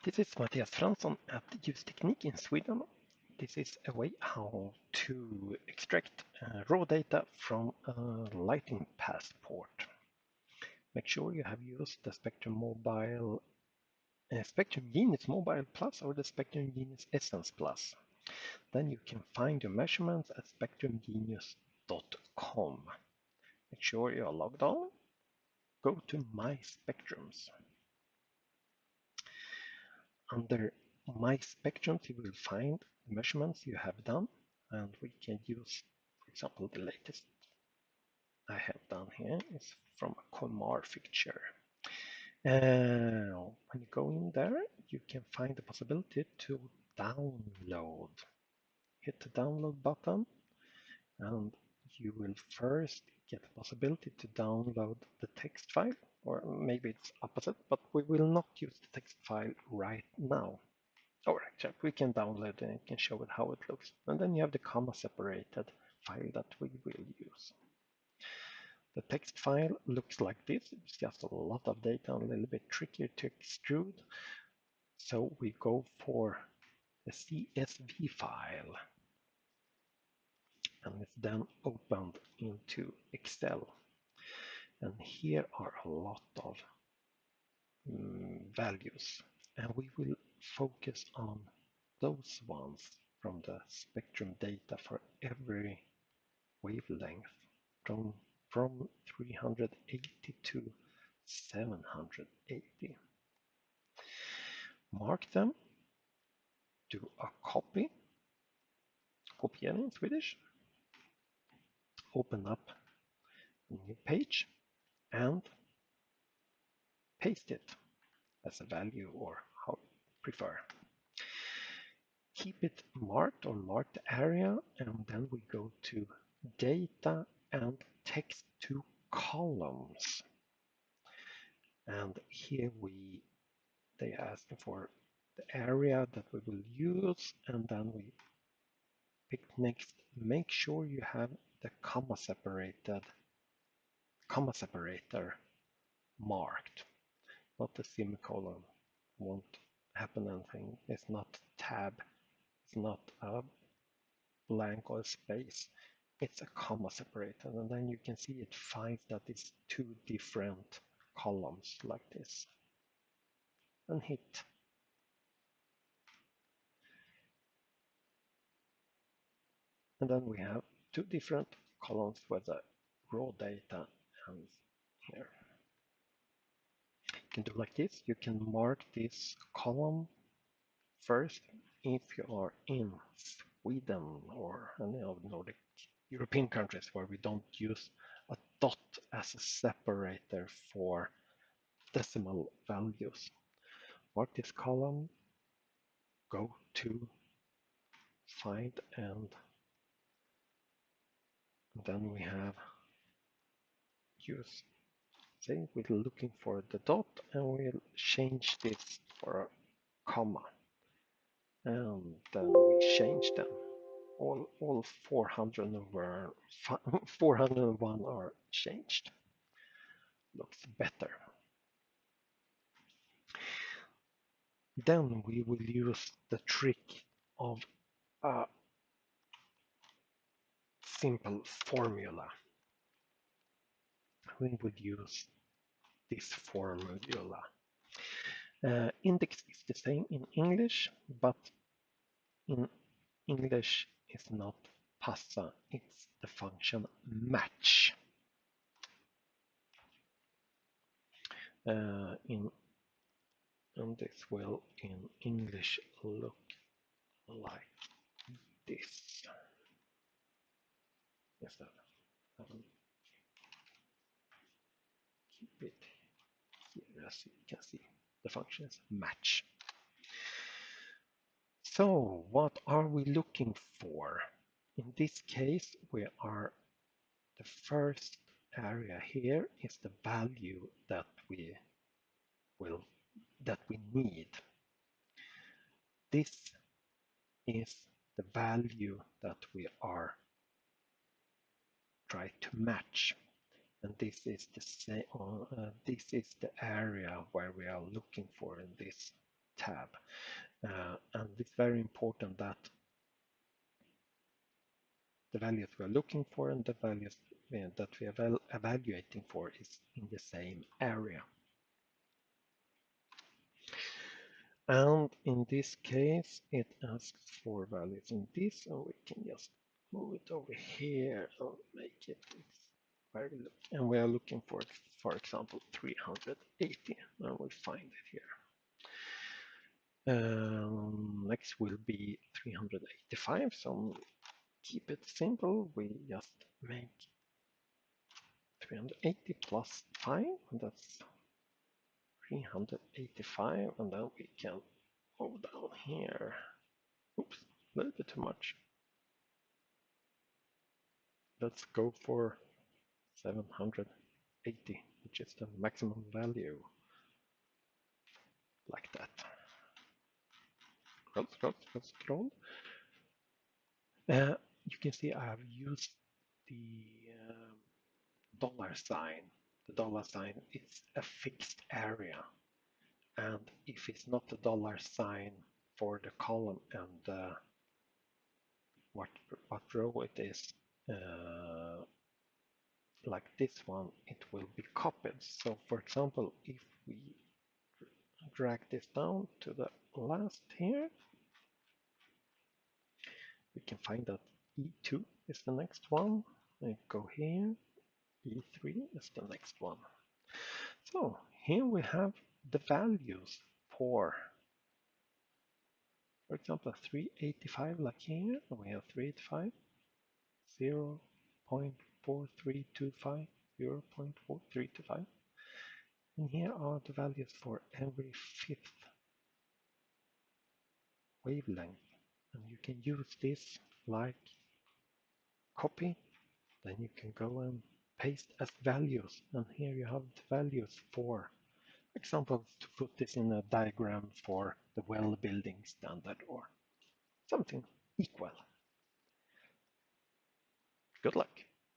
This is Mattias Fransson at Ljusteknik in Sweden. This is a way how to extract raw data from a lighting passport. Make sure you have used the Spectrum Genius Mobile Plus or the Spectrum Genius Essence Plus. Then you can find your measurements at spectrumgenius.com. Make sure you are logged on. Go to My Spectrums. Under My Spectrums, you will find the measurements you have done, and we can use, for example, the latest I have done here is from a Colmar fixture. When you go in there, you can find the possibility to download. Hit the download button, and you will first get the possibility to download the text file, or maybe it's opposite, but we will not use the text file right now. Or actually, we can download it and can show it how it looks. And then you have the comma separated file that we will use. The text file looks like this. It's just a lot of data, a little bit trickier to extrude. So we go for the CSV file. And it's then opened into Excel. And here are a lot of values. And we will focus on those ones from the spectrum data for every wavelength from 380 to 780. Mark them, do a copy, kopiera in Swedish, open up a new page and paste it as a value or how you prefer. Keep it marked or mark the area, and then we go to data and text to columns. And here they ask for the area that we will use, and then we pick next. Make sure you have the comma separator marked, not the semicolon. Won't happen anything. It's not tab. It's not a blank or a space. It's a comma separator, and then you can see it finds that it's two different columns like this. And hit. And then we have two different columns with the raw data and here. You can do like this. You can mark this column first if you are in Sweden or any of the Nordic European countries where we don't use a dot as a separator for decimal values. Mark this column, go to find, and then we have use. Say we're looking for the dot, and we'll change this for a comma, and then we change them. All 401 are changed. Looks better. Then we will use the trick of a simple formula. We would use this formula. Index is the same in English, but in English it's not passa, it's the function match. And this will in English look like this. Yes, keep it here as you can see. The function is match. So what are we looking for? In this case, the first area here is the value that we need. This is the value that we are trying to match, and this is the area where we are looking for in this tab. And it's very important that the values we are looking for and the values that we are evaluating for is in the same area. And in this case, it asks for values in this, and we can just move it over here and make it where we look. And we are looking for example, 380, and we'll find it here. Next will be 385, so keep it simple. We just make 380 plus 5, and that's 385, and then we can move down here. Oops, a little bit too much. Let's go for 780, which is the maximum value, like that. Scroll, scroll, scroll, scroll. You can see I have used the dollar sign. The dollar sign is a fixed area, and if it's not the dollar sign for the column and what row it is, like this one, it will be copied. So for example, if we drag this down to the last here, we can find that E2 is the next one. I go here, E3 is the next one. So here we have the values for example, 385, like here, we have 385, 0 0.4325, 0 0.4325. And here are the values for every fifth wavelength. And you can use this like copy, then you can go and paste as values. And here you have the values for example, to put this in a diagram for the well building standard or something equal. Good luck.